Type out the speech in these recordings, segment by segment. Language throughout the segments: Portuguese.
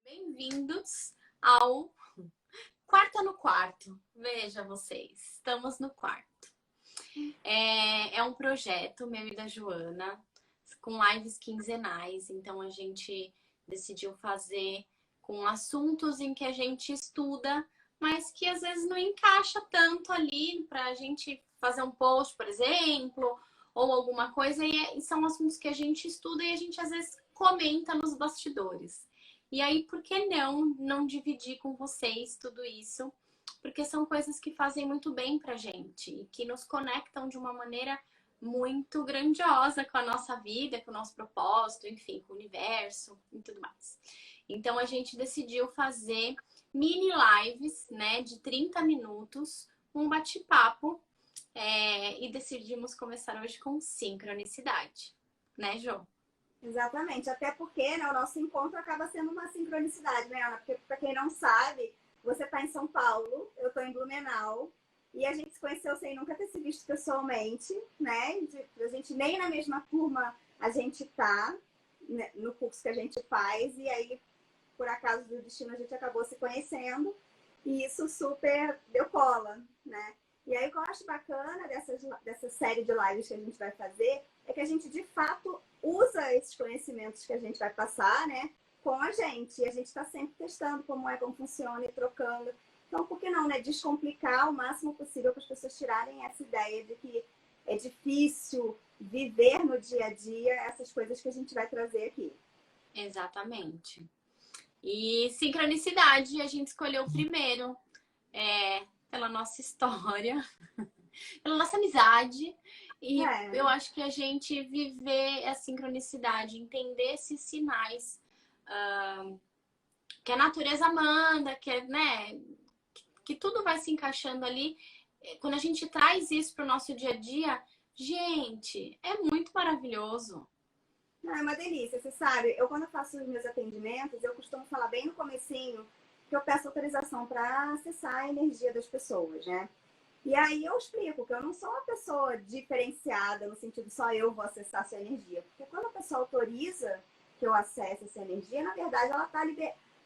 Bem-vindos ao Quarta no Quarto. Veja vocês, estamos no quarto. É um projeto meu e da Joana, com lives quinzenais. Então a gente decidiu fazer com assuntos em que a gente estuda, mas que às vezes não encaixa tanto ali para a gente fazer um post, por exemplo, ou alguma coisa. E são assuntos que a gente estuda e a gente às vezes comenta nos bastidores. E aí, por que não dividir com vocês tudo isso? Porque são coisas que fazem muito bem pra gente e que nos conectam de uma maneira muito grandiosa com a nossa vida, com o nosso propósito, enfim, com o universo e tudo mais. Então, a gente decidiu fazer mini lives, né, de 30 minutos, um bate-papo, e decidimos começar hoje com sincronicidade, né, Jô? Exatamente, até porque, né, o nosso encontro acaba sendo uma sincronicidade, né, Ana? Porque, para quem não sabe, você está em São Paulo, eu estou em Blumenau, e a gente se conheceu sem nunca ter se visto pessoalmente, né? A gente nem na mesma turma a gente tá, né, no curso que a gente faz, e aí, por acaso do destino, a gente acabou se conhecendo, e isso super deu cola, né? E aí, o que eu acho bacana dessa série de lives que a gente vai fazer é que a gente, de fato, usa esses conhecimentos que a gente vai passar, né, com a gente. E a gente está sempre testando como funciona e trocando. Então, por que não, né, descomplicar o máximo possível para as pessoas tirarem essa ideia de que é difícil viver no dia a dia essas coisas que a gente vai trazer aqui. Exatamente. E sincronicidade, a gente escolheu primeiro pela nossa história, pela nossa amizade. E eu acho que a gente viver a sincronicidade, entender esses sinais que a natureza manda, né, que tudo vai se encaixando ali. Quando a gente traz isso para o nosso dia a dia, gente, é muito maravilhoso. É uma delícia, você sabe. Eu, quando eu faço os meus atendimentos, eu costumo falar bem no comecinho que eu peço autorização para acessar a energia das pessoas, né? E aí eu explico que eu não sou uma pessoa diferenciada no sentido só eu vou acessar a sua energia. Porque quando a pessoa autoriza que eu acesse essa energia, na verdade ela está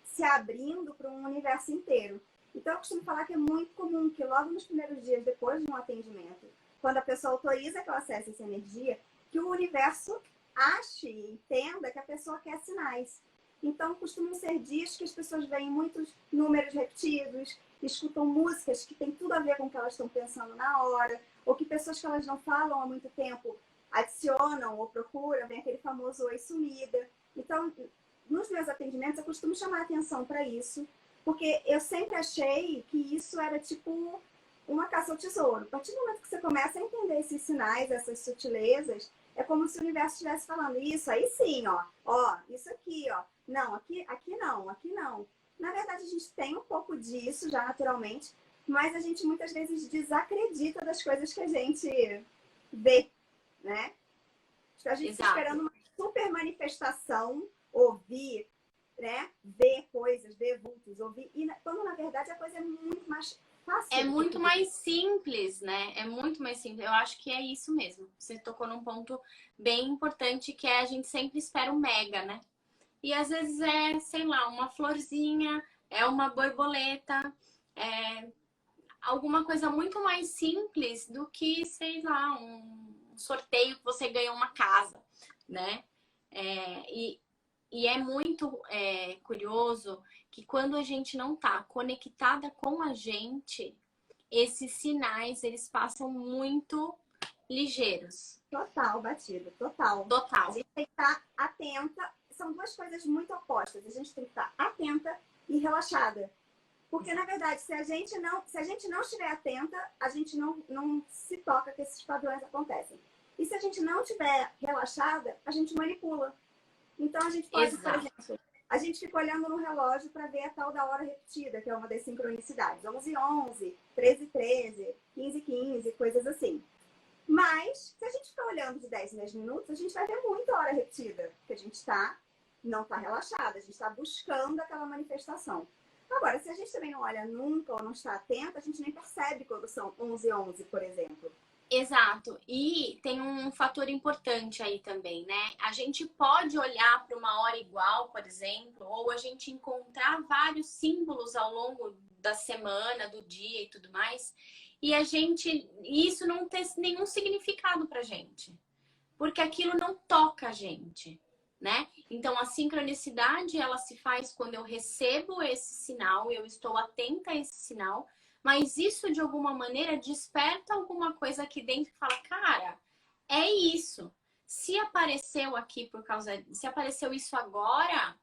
se abrindo para um universo inteiro. Então eu costumo falar que é muito comum que logo nos primeiros dias depois de um atendimento, quando a pessoa autoriza que eu acesse essa energia, que o universo ache e entenda que a pessoa quer sinais. Então, costumam ser dias que as pessoas veem muitos números repetidos, escutam músicas que têm tudo a ver com o que elas estão pensando na hora, ou que pessoas que elas não falam há muito tempo adicionam ou procuram, vem aquele famoso oi sumida. Então, nos meus atendimentos, eu costumo chamar atenção para isso, porque eu sempre achei que isso era tipo uma caça ao tesouro. A partir do momento que você começa a entender esses sinais, essas sutilezas, é como se o universo estivesse falando isso, aí sim, ó, isso aqui, ó. Não, aqui não, aqui não. Na verdade, a gente tem um pouco disso já naturalmente, mas a gente muitas vezes desacredita das coisas que a gente vê, né? A gente está esperando uma super manifestação, ouvir, né? Ver coisas, ver vultos, ouvir. E quando na verdade a coisa é muito mais fácil. É muito mais simples, né? É muito mais simples. Eu acho que é isso mesmo. Você tocou num ponto bem importante que é a gente sempre espera o mega, né? E às vezes é, sei lá, uma florzinha, é uma borboleta, é alguma coisa muito mais simples do que, sei lá, um sorteio que você ganhou uma casa, né? E é muito curioso que quando a gente não tá conectada com a gente, esses sinais, eles passam muito ligeiros. Total, batido, total. Total. A gente tem que estar atenta. São duas coisas muito opostas. A gente tem que estar atenta e relaxada. Porque, na verdade, se a gente não estiver atenta, a gente não se toca que esses padrões acontecem. E se a gente não estiver relaxada, a gente manipula. Então, a gente pode, por exemplo, a gente fica olhando no relógio para ver a tal da hora repetida, que é uma das sincronicidades. 11h11, 13h13, 15h15, coisas assim. Mas, se a gente ficar olhando de 10 em 10 minutos, a gente vai ver muita hora repetida, porque a gente não está relaxada, a gente está buscando aquela manifestação. Agora, se a gente também não olha nunca ou não está atenta, a gente nem percebe quando são 11h11, por exemplo. Exato. E tem um fator importante aí também, né? A gente pode olhar para uma hora igual, por exemplo, ou a gente encontrar vários símbolos ao longo da semana, do dia e tudo mais, e isso não ter nenhum significado pra gente, porque aquilo não toca a gente, né? Então a sincronicidade ela se faz quando eu recebo esse sinal, eu estou atenta a esse sinal, mas isso de alguma maneira desperta alguma coisa aqui dentro que fala, cara, é isso. Se apareceu aqui se apareceu isso agora,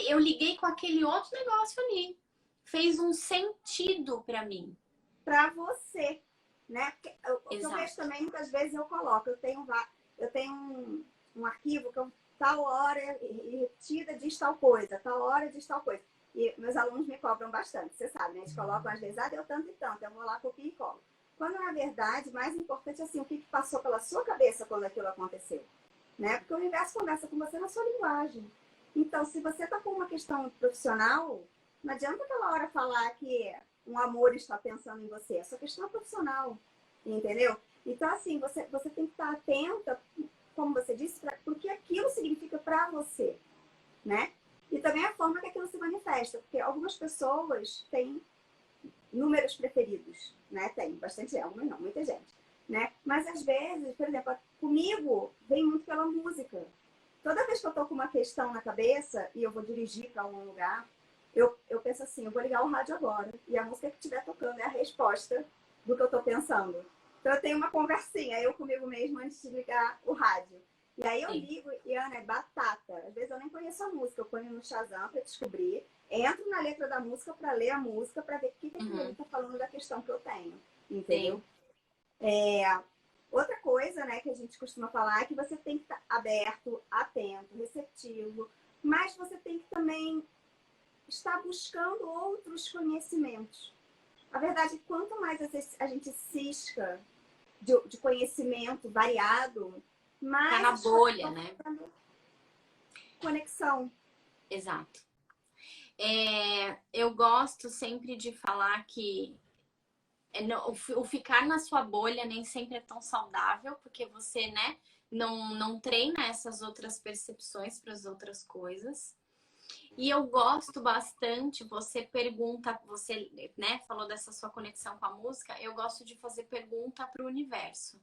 eu liguei com aquele outro negócio ali. Fez um sentido para mim. Para você, né? Porque o que eu Exato. vejo também, muitas vezes eu coloco, eu tenho um arquivo que eu, tal hora e repetida diz tal coisa, tal hora diz tal coisa. E meus alunos me cobram bastante, você sabe, né? Eles colocam às vezes, deu tanto e tanto, eu vou lá, copio e colo. Quando, na verdade, mais importante é assim, o que passou pela sua cabeça quando aquilo aconteceu, né? Porque o universo conversa com você na sua linguagem. Então, se você está com uma questão profissional, não adianta aquela hora falar que um amor está pensando em você. Essa questão é profissional, entendeu? Então, assim, você tem que estar atenta, como você disse, para o que aquilo significa para você, né? E também a forma que aquilo se manifesta, porque algumas pessoas têm números preferidos, né? Tem bastante gente, algumas não, muita gente, né? Mas às vezes, por exemplo, comigo vem muito pela música. Toda vez que eu tô com uma questão na cabeça e eu vou dirigir para algum lugar, eu penso assim, eu vou ligar o rádio agora e a música que estiver tocando é a resposta do que eu tô pensando. Então eu tenho uma conversinha, eu comigo mesma antes de ligar o rádio. E aí eu Sim. ligo e, Ana, é batata. Às vezes eu nem conheço a música, eu ponho no Shazam para descobrir, entro na letra da música para ler a música, para ver o que aquilo ali tá falando da questão que eu tenho, entendeu? Sim. Outra coisa, né, que a gente costuma falar é que você tem que estar aberto, atento, receptivo, mas você tem que também estar buscando outros conhecimentos. A verdade é que quanto mais a gente cisca de conhecimento variado, Tá mais na as coisas bolha, vão né? ficando conexão. Exato. Eu gosto sempre de falar que o ficar na sua bolha nem sempre é tão saudável, porque você, né, não treina essas outras percepções para as outras coisas. E eu gosto bastante, você pergunta, você, né, falou dessa sua conexão com a música, eu gosto de fazer pergunta para o universo.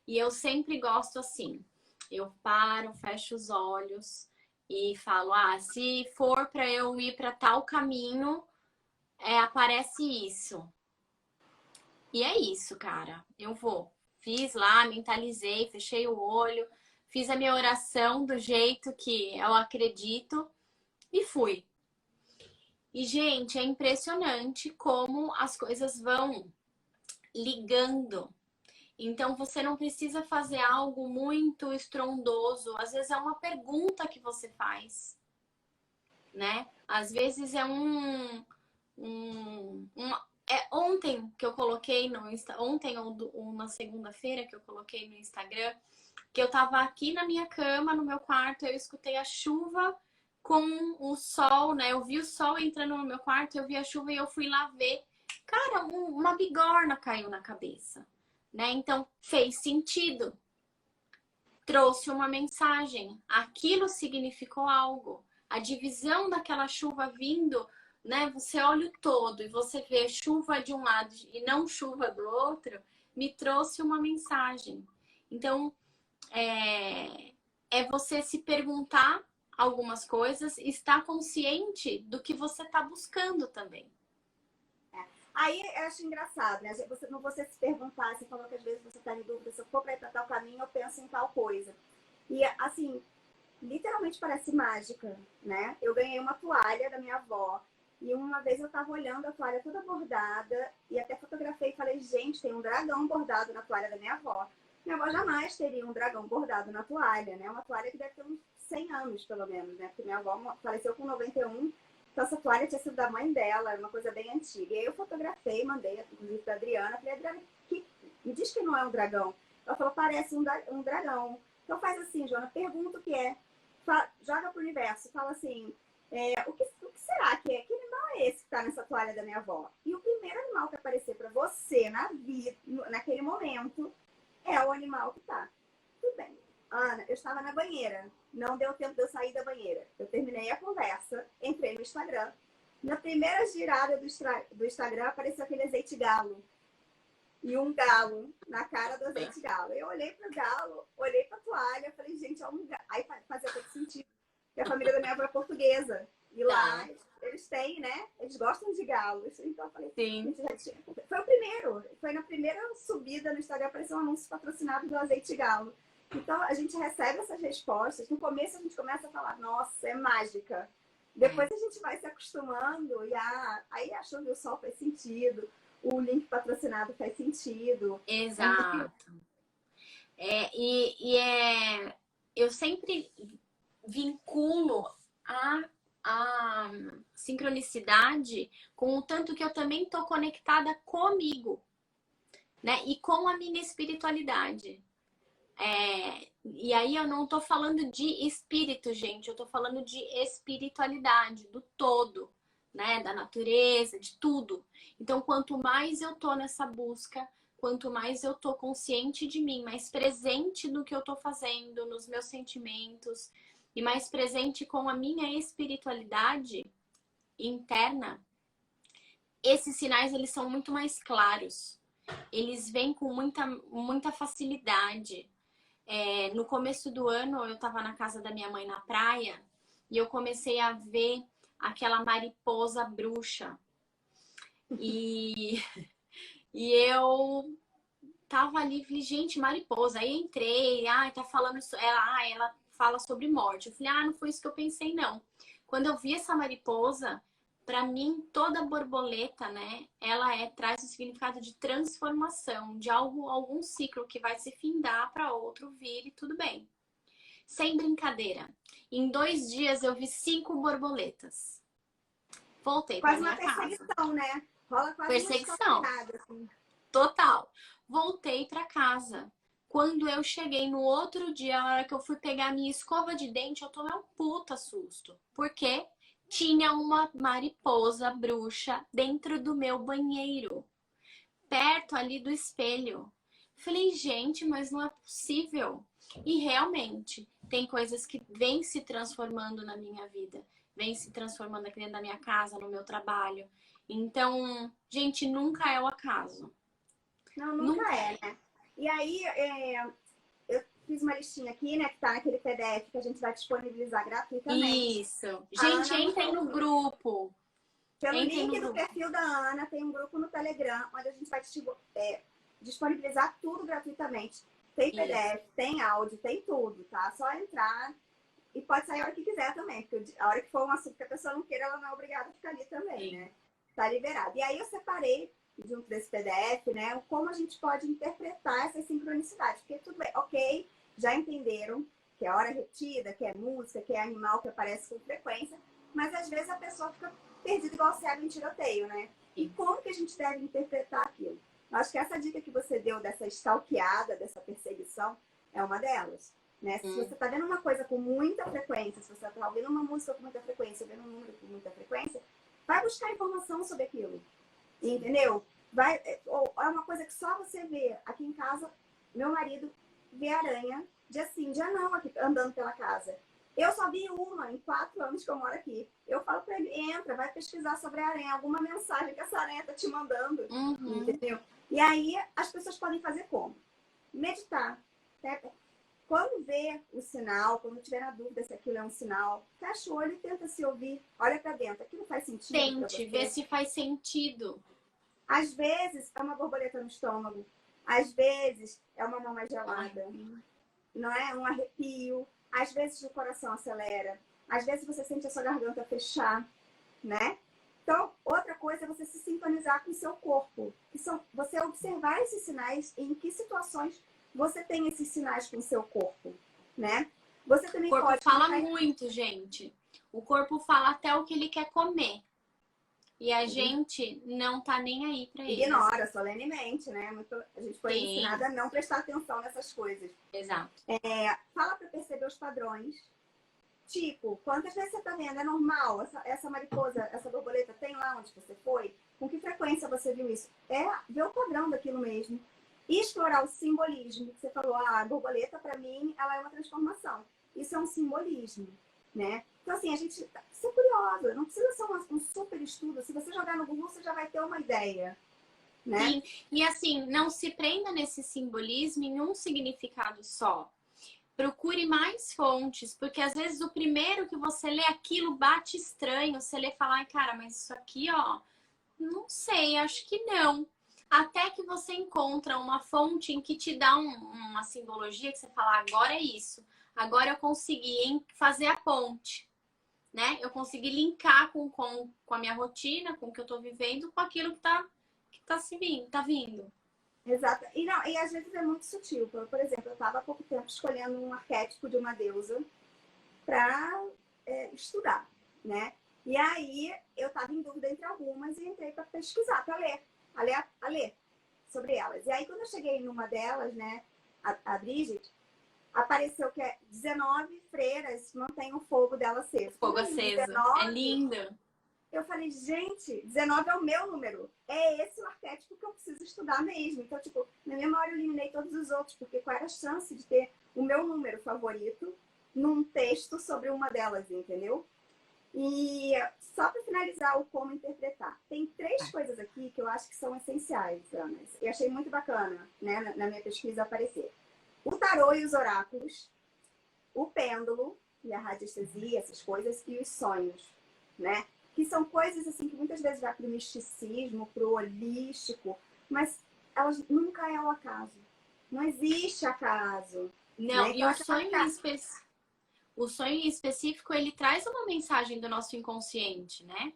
E eu sempre gosto assim, eu paro, fecho os olhos e falo, se for para eu ir para tal caminho, aparece isso. E é isso, cara. Eu vou. Fiz lá, mentalizei, fechei o olho, fiz a minha oração do jeito que eu acredito e fui. E, gente, é impressionante como as coisas vão ligando. Então, você não precisa fazer algo muito estrondoso. Às vezes é uma pergunta que você faz, né? Às vezes é ontem que eu coloquei no ontem ou na segunda-feira que eu coloquei no Instagram, que eu tava aqui na minha cama, no meu quarto, eu escutei a chuva com o sol, né? Eu vi o sol entrando no meu quarto, eu vi a chuva e eu fui lá ver. Cara, uma bigorna caiu na cabeça, né? Então fez sentido. Trouxe uma mensagem. Aquilo significou algo. A divisão daquela chuva vindo, né? Você olha o todo e você vê chuva de um lado e não chuva do outro, me trouxe uma mensagem. Então, é você se perguntar algumas coisas e estar consciente do que você está buscando também. Aí eu acho engraçado, né? Você se perguntar, você falou que às vezes você está em dúvida, se eu for para ir para tal caminho, eu penso em tal coisa. E assim, literalmente parece mágica, né? Eu ganhei uma toalha da minha avó e uma vez eu estava olhando a toalha toda bordada e até fotografei e falei, gente, tem um dragão bordado na toalha da minha avó. Minha avó jamais teria um dragão bordado na toalha, né? Uma toalha que deve ter uns 100 anos, pelo menos, né? Porque minha avó faleceu com 91, então essa toalha tinha sido da mãe dela, era uma coisa bem antiga. E aí eu fotografei, mandei, inclusive, para Adriana, falei, Adriana, me diz que não é um dragão. Ela falou, parece um dragão. Então faz assim, Joana, pergunta o que é. Joga pro universo, fala assim, o que será que é? Que animal é esse que tá nessa toalha da minha avó? E o primeiro animal que aparecer para você na vida, naquele momento, É o animal que tá. Tudo bem. Ana, eu estava na banheira. Não deu tempo de eu sair da banheira. Eu terminei a conversa, entrei no Instagram. Na primeira girada do Instagram apareceu aquele azeite galo. E um galo na cara do azeite galo. Eu olhei pro galo, olhei pra toalha, falei, gente, é um galo. Aí fazia todo sentido. Porque a família da minha avó é portuguesa. E lá eles têm, né? Eles gostam de galos. Então eu falei, Sim. gente, foi o primeiro. Foi na primeira subida no Instagram, apareceu um anúncio patrocinado do azeite galo. Então a gente recebe essas respostas. No começo a gente começa a falar, nossa, é mágica. Depois a gente vai se acostumando e aí a chuva e o sol faz sentido. O link patrocinado faz sentido. Exato. Eu sempre vinculo a sincronicidade com o tanto que eu também tô conectada comigo, né? E com a minha espiritualidade. E aí eu não tô falando de espírito, gente, eu tô falando de espiritualidade, do todo, né? Da natureza, de tudo. Então, quanto mais eu tô nessa busca, quanto mais eu tô consciente de mim, mais presente no que eu tô fazendo, nos meus sentimentos, e mais presente com a minha espiritualidade interna, esses sinais eles são muito mais claros. Eles vêm com muita facilidade. No começo do ano, eu estava na casa da minha mãe na praia e eu comecei a ver aquela mariposa bruxa. E eu tava ali, falei, gente, mariposa. Aí entrei, tá falando, ela fala sobre morte. Eu falei, não foi isso que eu pensei, não. Quando eu vi essa mariposa, para mim, toda borboleta, né, ela traz o significado de transformação, de algum ciclo que vai se findar para outro vir e tudo bem. Sem brincadeira. Em 2 dias eu vi 5 borboletas. Voltei para Quase minha uma casa. perseguição, né? Rola quase Perseguição. uma assim. Total. Voltei para casa. Quando eu cheguei no outro dia, a hora que eu fui pegar a minha escova de dente, eu tomei um puta susto. Por quê? Tinha uma mariposa bruxa dentro do meu banheiro, perto ali do espelho. Falei, gente, mas não é possível. E realmente, tem coisas que vêm se transformando na minha vida, vêm se transformando aqui dentro da minha casa, no meu trabalho. Então, gente, nunca é o acaso. Não, nunca é, né? E aí, eu fiz uma listinha aqui, né? Que tá naquele PDF que a gente vai disponibilizar gratuitamente. Isso. Gente, entrem no grupo. Pelo Entrem no link do grupo. perfil da Ana, tem um grupo no Telegram, onde a gente vai disponibilizar tudo gratuitamente. Tem PDF, tem áudio, tem tudo, tá? Só entrar e pode sair a hora que quiser também, porque a hora que for um assunto que a pessoa não queira, ela não é obrigada a ficar ali também, Sim. né? Tá liberado. E aí eu separei, junto desse PDF, né, como a gente pode interpretar essas sincronicidades. Porque tudo bem, ok, já entenderam que é hora repetida, que é música, que é animal que aparece com frequência, mas às vezes a pessoa fica perdida igual cego em tiroteio, né? E como que a gente deve interpretar aquilo? Eu acho que essa dica que você deu dessa stalkeada, dessa perseguição, é uma delas. Né? Se você está vendo uma coisa com muita frequência, se você está ouvindo uma música com muita frequência, vendo um número com muita frequência, vai buscar informação sobre aquilo. Entendeu? Ou é uma coisa que só você vê. Aqui em casa, meu marido vê aranha dia sim, dia não, aqui, andando pela casa. Eu só vi uma em 4 anos que eu moro aqui. Eu falo para ele, entra, vai pesquisar sobre a aranha, alguma mensagem que essa aranha tá te mandando. Entendeu? E aí as pessoas podem fazer como? Meditar. Né? Quando vê o sinal, quando tiver na dúvida se aquilo é um sinal, fecha o olho e tenta se ouvir. Olha para dentro. Aquilo faz sentido? Tente, vê se faz sentido. Às vezes é uma borboleta no estômago. Às vezes é uma mão mais gelada. Não é? Um arrepio. Às vezes o coração acelera. Às vezes você sente a sua garganta fechar. Né? Então, outra coisa é você se sintonizar com o seu corpo. Que são você observar esses sinais e em que situações você tem esses sinais com o seu corpo, né? Você também o corpo pode... fala muito, gente. O corpo fala até o que ele quer comer. E a gente não tá nem aí pra ele. Ignora solenemente, né? A gente foi ensinada a não prestar atenção nessas coisas. Exato. Fala para perceber os padrões. Tipo, quantas vezes você tá vendo? É normal? Essa mariposa, essa borboleta tem lá onde você foi? Com que frequência você viu isso? Ver o padrão daquilo mesmo. E explorar o simbolismo, que você falou, a borboleta, para mim, ela é uma transformação. Isso é um simbolismo, né? Então, assim, a gente ser curiosa, não precisa ser um super estudo. Se você jogar no Google, você já vai ter uma ideia, né? Sim, e assim, não se prenda nesse simbolismo em um significado só. Procure mais fontes, porque às vezes o primeiro que você lê aquilo bate estranho. Você lê e fala, ai, cara, mas isso aqui, ó, não sei, acho que não. Até que você encontra uma fonte em que te dá uma simbologia que você fala, agora é isso. Agora eu consegui fazer a ponte, né? Eu consegui linkar com a minha rotina, com o que eu tô vivendo, com aquilo tá vindo. Exato. E, não, e às vezes é muito sutil. Por exemplo, eu estava há pouco tempo escolhendo um arquétipo de uma deusa para estudar, né? E aí eu estava em dúvida entre algumas e entrei para pesquisar, para ler sobre elas. E aí quando eu cheguei numa delas, né, a Bridget, apareceu que 19 freiras mantêm o fogo dela aceso. Fogo aceso. 19, é lindo. Eu falei, gente, 19 é o meu número. É esse o arquétipo que eu preciso estudar mesmo. Então, tipo, na minha memória eu eliminei todos os outros, porque qual era a chance de ter o meu número favorito num texto sobre uma delas, entendeu? E só para finalizar o como interpretar. Tem 3 coisas aqui que eu acho que são essenciais, Ana. Eu achei muito bacana, né, na minha pesquisa aparecer. O tarô e os oráculos, o pêndulo e a radiestesia, essas coisas, e os sonhos, né? Que são coisas assim que muitas vezes vai para o misticismo, para o holístico, mas elas nunca é o acaso. Não existe acaso. Não, Né? e Então, o sonho em específico, ele traz uma mensagem do nosso inconsciente, né?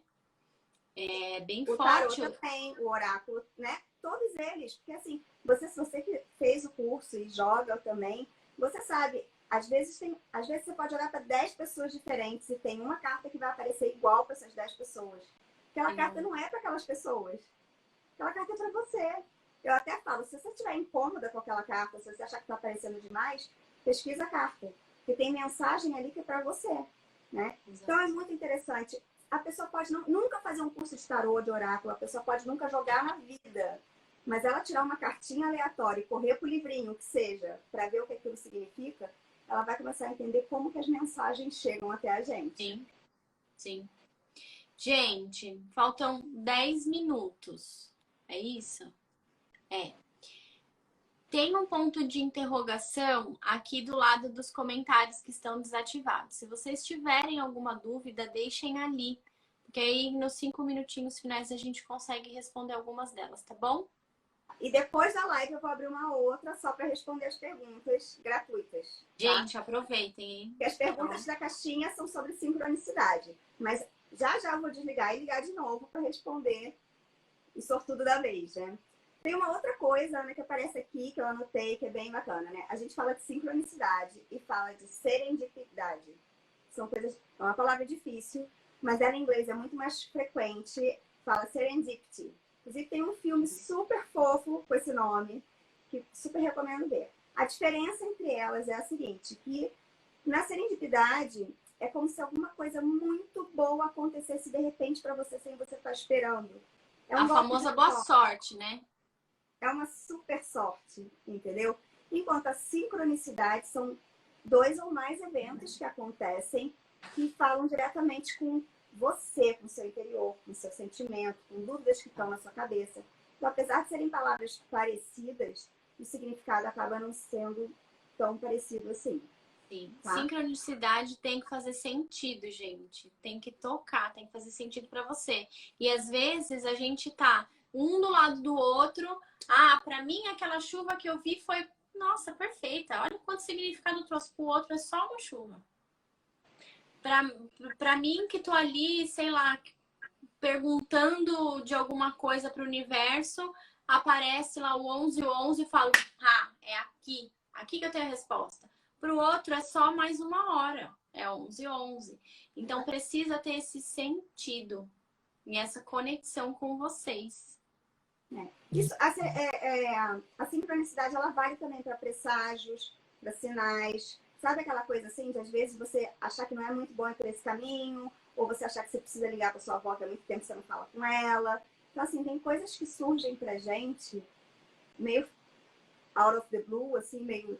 É bem o forte. tarô também, o oráculo, né? Todos eles. Porque assim, se você que fez o curso e joga também, você sabe, às vezes você pode jogar para 10 pessoas diferentes e tem uma carta que vai aparecer igual para essas 10 pessoas. Aquela carta não é para aquelas pessoas. Aquela carta é para você. Eu até falo, se você estiver incômoda com aquela carta, se você achar que está aparecendo demais, pesquisa a carta. Porque tem mensagem ali que é para você. Né? Então é muito interessante. A pessoa pode nunca fazer um curso de tarô, de oráculo, a pessoa pode nunca jogar na vida. Mas ela tirar uma cartinha aleatória e correr pro livrinho, que seja, para ver o que aquilo significa, ela vai começar a entender como que as mensagens chegam até a gente. Sim, sim. Gente, faltam 10 minutos. É isso? É. Tem um ponto de interrogação aqui do lado dos comentários que estão desativados. Se vocês tiverem alguma dúvida, deixem ali. Porque aí nos 5 minutinhos finais a gente consegue responder algumas delas, tá bom? E depois da live eu vou abrir uma outra só para responder as perguntas gratuitas. Tá? Gente, aproveitem, hein? Porque as perguntas da caixinha são sobre sincronicidade. Mas já eu vou desligar e ligar de novo para responder o sortudo da vez, né? Tem uma outra coisa, né, que aparece aqui, que eu anotei, que é bem bacana, né? A gente fala de sincronicidade e fala de serendipidade. São coisas, é uma palavra difícil, mas ela em inglês é muito mais frequente. Fala serendipity. Inclusive tem um filme super fofo com esse nome, que super recomendo ver. A diferença entre elas é a seguinte, que na serendipidade é como se alguma coisa muito boa acontecesse de repente para você sem você estar esperando. É a famosa boa sorte, né? É uma super sorte, entendeu? Enquanto a sincronicidade são 2 ou mais eventos que acontecem que falam diretamente com você, com o seu interior, com o seu sentimento, com dúvidas que estão na sua cabeça. Então, apesar de serem palavras parecidas, o significado acaba não sendo tão parecido assim. Sim. Tá? Sincronicidade tem que fazer sentido, gente. Tem que tocar, tem que fazer sentido para você. E às vezes a gente tá um do lado do outro. Ah, para mim aquela chuva que eu vi foi, nossa, perfeita. Olha quanto significado trouxe pro outro, é só uma chuva. Para mim que tô ali, sei lá, perguntando de alguma coisa pro universo, aparece lá o 1111 e falo, ah, é aqui. Aqui que eu tenho a resposta. Para o outro é só mais uma hora, é 11h11. Então precisa ter esse sentido e essa conexão com vocês. Isso, a sincronicidade ela vale também para presságios, para sinais. Sabe aquela coisa assim, de às vezes você achar que não é muito bom ir por esse caminho, ou você achar que você precisa ligar para sua avó, que há muito tempo você não fala com ela. Então, assim, tem coisas que surgem pra gente meio out of the blue, assim, meio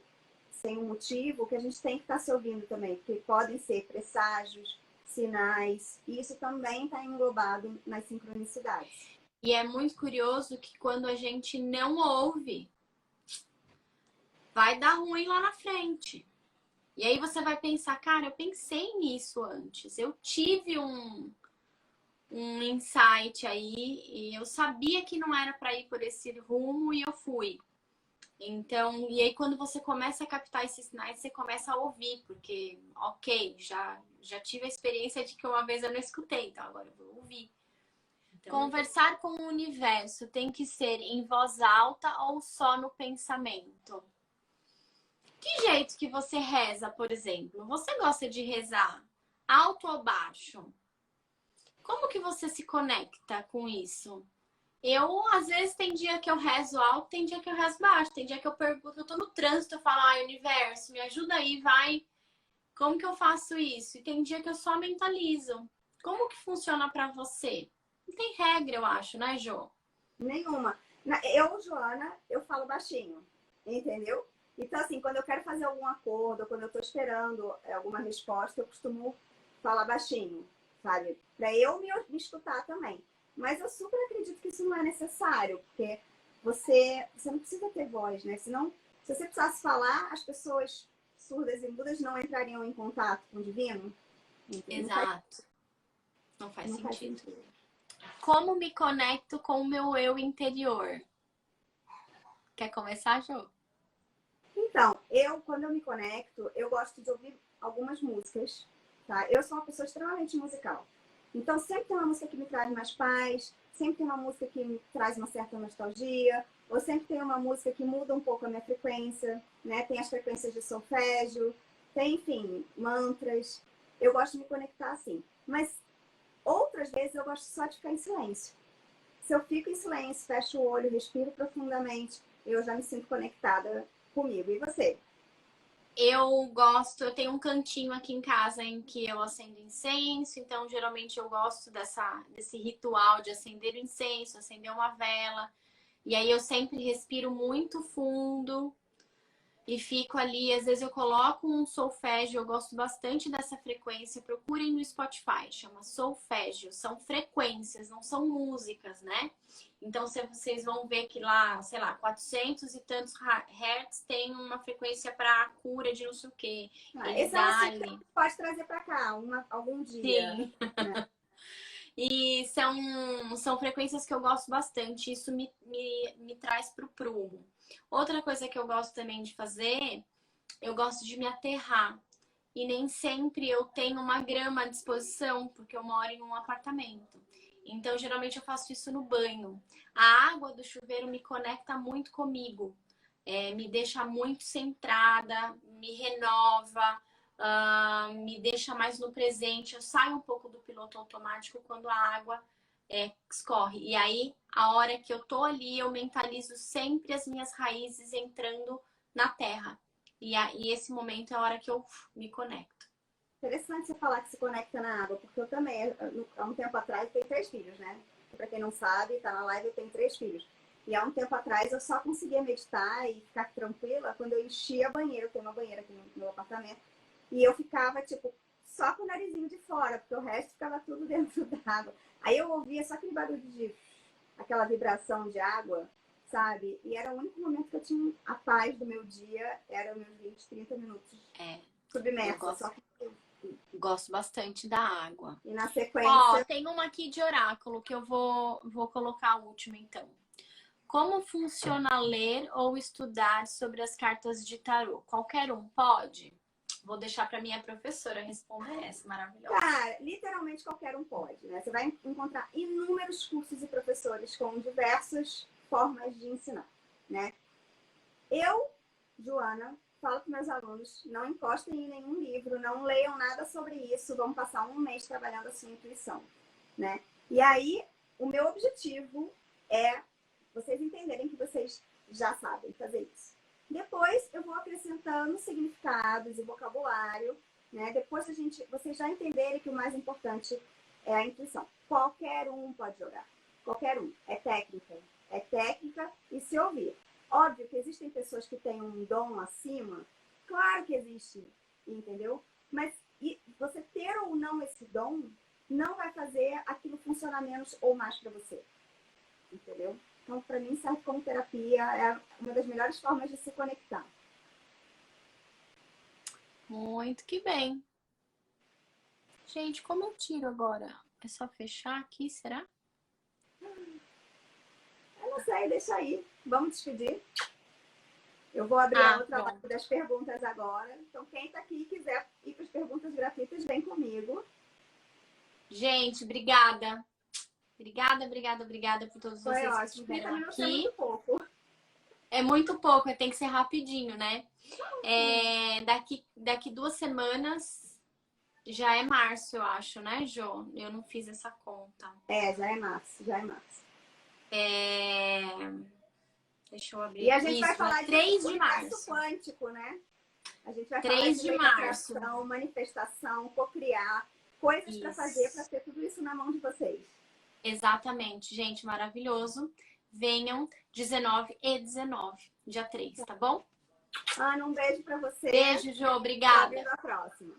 sem um motivo, que a gente tem que estar se ouvindo também, porque podem ser presságios, sinais, e isso também está englobado nas sincronicidades. E é muito curioso que quando a gente não ouve, vai dar ruim lá na frente. E aí você vai pensar, cara, eu pensei nisso antes, eu tive um insight aí e eu sabia que não era para ir por esse rumo e eu fui. Então, e aí quando você começa a captar esses sinais, você começa a ouvir, porque, ok, já tive a experiência de que uma vez eu não escutei, então agora eu vou ouvir. Então, conversar com o universo tem que ser em voz alta ou só no pensamento? Que jeito que você reza, por exemplo? Você gosta de rezar alto ou baixo? Como que você se conecta com isso? Eu, às vezes, tem dia que eu rezo alto, tem dia que eu rezo baixo. Tem dia que eu pergunto, eu tô no trânsito, eu falo, ai, universo, me ajuda aí, vai. Como que eu faço isso? E tem dia que eu só mentalizo. Como que funciona pra você? Não tem regra, eu acho, né, Jo? Nenhuma. Eu, Joana, eu falo baixinho, entendeu? Então, assim, quando eu quero fazer algum acordo, quando eu tô esperando alguma resposta, eu costumo falar baixinho, sabe? Pra eu me escutar também. Mas eu super acredito que isso não é necessário, porque você não precisa ter voz, né? Senão, se você precisasse falar, as pessoas surdas e mudas não entrariam em contato com o divino. Exato. Não faz Não faz sentido. sentido. Como me conecto com o meu eu interior? Quer começar, Jo? Então, quando eu me conecto, eu gosto de ouvir algumas músicas, tá? Eu sou uma pessoa extremamente musical. Então, sempre tem uma música que me traz mais paz, sempre tem uma música que me traz uma certa nostalgia, ou sempre tem uma música que muda um pouco a minha frequência, né? Tem as frequências de solfégio, tem, enfim, mantras. Eu gosto de me conectar assim. Mas outras vezes eu gosto só de ficar em silêncio. Se eu fico em silêncio, fecho o olho, respiro profundamente, eu já me sinto conectada comigo. E você? Eu tenho um cantinho aqui em casa em que eu acendo incenso, então geralmente eu gosto desse ritual de acender o incenso, acender uma vela. E aí eu sempre respiro muito fundo e fico ali. Às vezes eu coloco um solfégio, eu gosto bastante dessa frequência. Procurem no Spotify, chama solfégio. São frequências, não são músicas, né? Então vocês vão ver que lá, sei lá, 400 e tantos hertz tem uma frequência para cura de não sei o quê. Esse é um assunto que a gente pode trazer para cá algum dia. Sim. Né? E são frequências que eu gosto bastante. Isso me traz pro prumo. Outra coisa que eu gosto também de fazer, eu gosto de me aterrar. E nem sempre eu tenho uma grama à disposição, porque eu moro em um apartamento. Então, geralmente eu faço isso no banho. A água do chuveiro me conecta muito comigo. Me deixa muito centrada, me renova, me deixa mais no presente. Eu saio um pouco do piloto automático quando a água escorre. E aí, a hora que eu tô ali, eu mentalizo sempre as minhas raízes entrando na terra. E esse momento é a hora que eu me conecto. Interessante você falar que se conecta na água, porque eu também, há um tempo atrás, eu tenho 3 filhos, né? Para quem não sabe, tá na live, eu tenho 3 filhos. E há um tempo atrás eu só conseguia meditar e ficar tranquila quando eu enchia a banheira. Eu tenho uma banheira aqui no meu apartamento. E eu ficava, tipo, só com o narizinho de fora, porque o resto ficava tudo dentro d'água. Aí eu ouvia só aquele barulho aquela vibração de água, sabe? E era o único momento que eu tinha a paz do meu dia, era meus 20, 30 minutos submersa. Só que Gosto bastante da água. e na sequência. Ó, tem uma aqui de oráculo que eu vou colocar a última então. Como funciona ler ou estudar sobre as cartas de tarô? Qualquer um pode? Vou deixar para minha professora responder essa maravilhosa. Cara, literalmente qualquer um pode, né? Você vai encontrar inúmeros cursos e professores com diversas formas de ensinar, né? Eu, Joana, falo para meus alunos, não encostem em nenhum livro, não leiam nada sobre isso, vamos passar um mês trabalhando a sua intuição, né? E aí, o meu objetivo é vocês entenderem que vocês já sabem fazer isso. Depois, eu vou acrescentando significados e vocabulário, né? Depois vocês já entenderem que o mais importante é a intuição. Qualquer um pode jogar, qualquer um. É técnica e se ouvir. Óbvio que existem pessoas que têm um dom acima, claro que existe, entendeu? Mas você ter ou não esse dom não vai fazer aquilo funcionar menos ou mais para você, entendeu? Então, para mim, serve como terapia, é uma das melhores formas de se conectar. Muito que bem. Gente, como eu tiro agora? É só fechar aqui, será? Eu não sei, deixa aí. Vamos despedir. Eu vou abrir a outra live das perguntas agora. Então, quem está aqui e quiser ir para as perguntas gratuitas, vem comigo. Gente, obrigada. Obrigada por todos Foi vocês que ótimo. estiveram 30 minutos aqui. é muito pouco. É muito pouco, tem que ser rapidinho, né? Daqui 2 semanas já é março, eu acho, né, Jô? Eu não fiz essa conta. Já é março. Deixa eu abrir. E a gente Isso, vai falar de 3 de universo março. quântico, né? A gente vai 3 falar de de lei da março. atração, manifestação, cocriar, coisas para fazer, para ter tudo isso na mão de vocês. Exatamente, gente, maravilhoso. Venham 19 e 19, dia 3, tá bom? Ana, um beijo para você. Beijo, Jô, obrigada. Até a próxima.